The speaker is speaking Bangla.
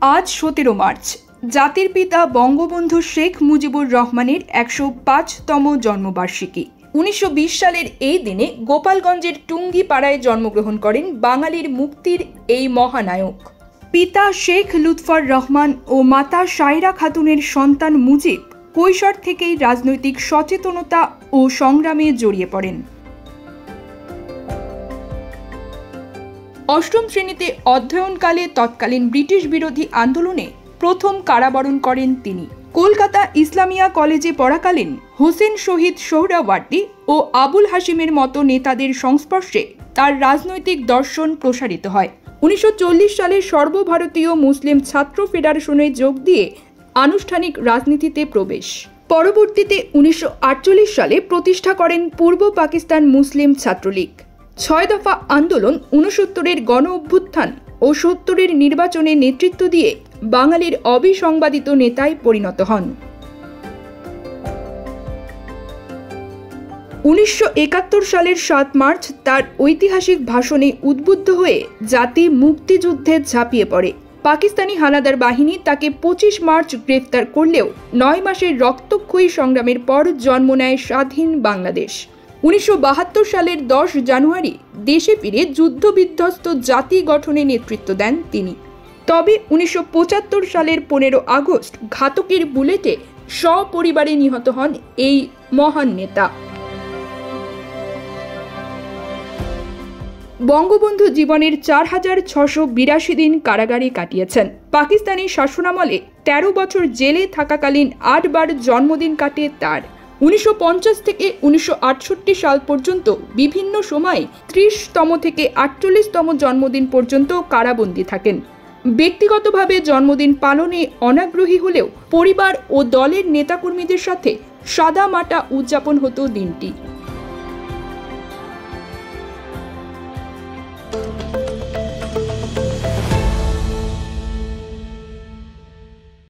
আজ 17 মার্চ জাতির পিতা বঙ্গবন্ধু শেখ মুজিবুর রহমানের 105তম জন্মবার্ষিকী। 1920 সালের এই দিনে গোপালগঞ্জের টুঙ্গিপাড়ায় জন্মগ্রহণ করেন বাঙালির মুক্তির এই মহানায়ক। পিতা শেখ লুৎফর রহমান ও মাতা সায়রা খাতুনের সন্তান মুজিব কৈশোর থেকেই রাজনৈতিক সচেতনতা ও সংগ্রামে জড়িয়ে পড়েন। অষ্টম শ্রেণীতে অধ্যয়নকালে তৎকালীন ব্রিটিশ বিরোধী আন্দোলনে প্রথম কারাবরণ করেন তিনি। কলকাতা ইসলামিয়া কলেজে পড়াকালীন হোসেন শহীদ সোহরাওয়ার্দী ও আবুল হাশিমের মতো নেতাদের সংস্পর্শে তার রাজনৈতিক দর্শন প্রসারিত হয়। 1940 সালে সর্বভারতীয় মুসলিম ছাত্র ফেডারেশনে যোগ দিয়ে আনুষ্ঠানিক রাজনীতিতে প্রবেশ। পরবর্তীতে 1948 সালে প্রতিষ্ঠা করেন পূর্ব পাকিস্তান মুসলিম ছাত্রলীগ। 6 দফা আন্দোলন, 69-এর গণ অভ্যুত্থান ও 70-এর নির্বাচনে নেতৃত্ব দিয়ে বাঙালির অবিসংবাদিত নেতায় পরিণত হন। 1971 সালের 7 মার্চ তার ঐতিহাসিক ভাষণে উদ্বুদ্ধ হয়ে জাতি মুক্তিযুদ্ধে ঝাঁপিয়ে পড়ে। পাকিস্তানি হানাদার বাহিনী তাকে 25 মার্চ গ্রেফতার করলেও 9 মাসের রক্তক্ষয়ী সংগ্রামের পর জন্ম নেয় স্বাধীন বাংলাদেশ। 1972 সালের 10 জানুয়ারি দেশে ফিরে যুদ্ধবিধ্বস্ত জাতি গঠনে নেতৃত্ব দেন তিনি। তবে 1975 সালের 15 আগস্ট ঘাতকের বুলেটে সপরিবারে নিহত হন এই মহান নেতা। বঙ্গবন্ধু জীবনের 4682 দিন কারাগারে কাটিয়েছেন। পাকিস্তানি শাসনামলে 13 বছর জেলে থাকাকালীন 8 বার জন্মদিন কাটে তার। 1950 থেকে 1968 সাল পর্যন্ত বিভিন্ন সময়ে 30তম থেকে 48তম জন্মদিন পর্যন্ত কারাবন্দী থাকেন। ব্যক্তিগতভাবে জন্মদিন পালনে অনাগ্রহী হলেও পরিবার ও দলের নেতাকর্মীদের সাথে সাদামাটা উদযাপন হতো দিনটি।